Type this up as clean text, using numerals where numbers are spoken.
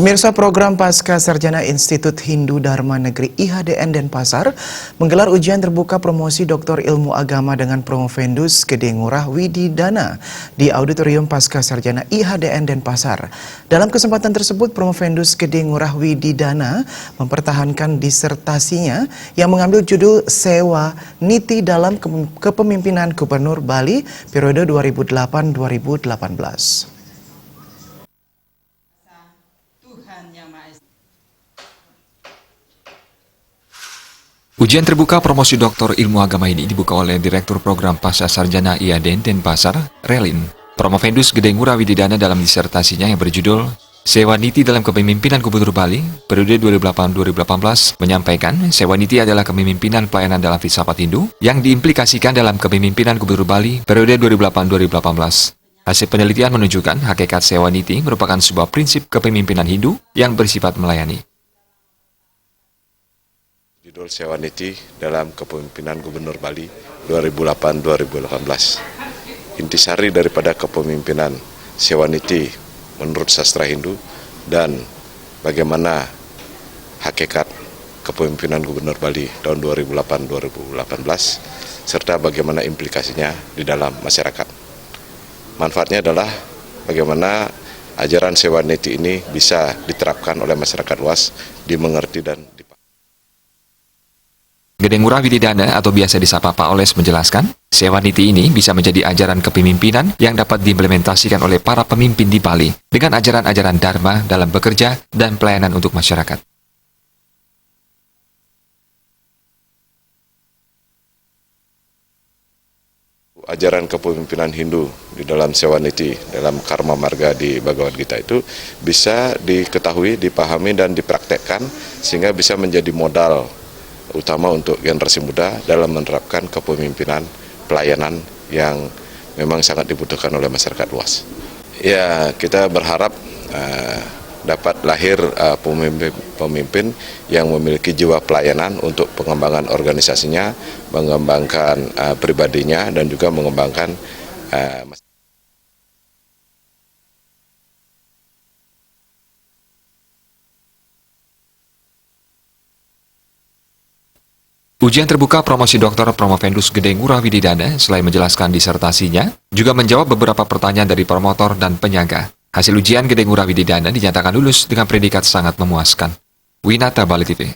Pemirsa, program Pasca Sarjana Institut Hindu Dharma Negeri IHDN Denpasar menggelar ujian terbuka promosi Doktor Ilmu Agama dengan Promovendus Gede Ngurah Wididana di Auditorium Pasca Sarjana IHDN Denpasar. Dalam kesempatan tersebut, Promovendus Gede Ngurah Wididana mempertahankan disertasinya yang mengambil judul Sewa Niti dalam Kepemimpinan Gubernur Bali periode 2008-2018. Ujian terbuka promosi Doktor Ilmu Agama ini dibuka oleh Direktur Program Pasca Sarjana IHDN Denpasar, Relin. Promovendus Gede Ngurah Wididana dalam disertasinya yang berjudul Sewa Niti dalam Kepemimpinan Gubernur Bali periode 2008-2018 menyampaikan Sewa Niti adalah kepemimpinan pelayanan dalam filsafat Hindu yang diimplikasikan dalam kepemimpinan Gubernur Bali periode 2008-2018. Hasil penelitian menunjukkan hakikat Sewa Niti merupakan sebuah prinsip kepemimpinan Hindu yang bersifat melayani. Judul Sewa Niti dalam Kepemimpinan Gubernur Bali 2008-2018. Intisari daripada kepemimpinan Sewa Niti menurut sastra Hindu dan bagaimana hakikat kepemimpinan Gubernur Bali tahun 2008-2018 serta bagaimana implikasinya di dalam masyarakat. Manfaatnya adalah bagaimana ajaran Sewa Niti ini bisa diterapkan oleh masyarakat luas, dimengerti dan dipahami. Gede Ngurah Wididana atau biasa disapa Pak Oles menjelaskan, Sewa Niti ini bisa menjadi ajaran kepemimpinan yang dapat diimplementasikan oleh para pemimpin di Bali dengan ajaran-ajaran Dharma dalam bekerja dan pelayanan untuk masyarakat. Ajaran kepemimpinan Hindu di dalam Sewa Niti, dalam Karma Marga di Bhagavad Gita itu bisa diketahui, dipahami dan dipraktekkan sehingga bisa menjadi modal utama untuk generasi muda dalam menerapkan kepemimpinan pelayanan yang memang sangat dibutuhkan oleh masyarakat luas. Ya, kita berharap dapat lahir pemimpin yang memiliki jiwa pelayanan untuk pengembangan organisasinya, mengembangkan pribadinya dan juga mengembangkan Ujian terbuka promosi Dr. Promovendus Gede Ngurah Wididana selain menjelaskan disertasinya, juga menjawab beberapa pertanyaan dari promotor dan penyangga. Hasil ujian Gede Ngurah Wididana dinyatakan lulus dengan predikat sangat memuaskan. Winata Bali TV.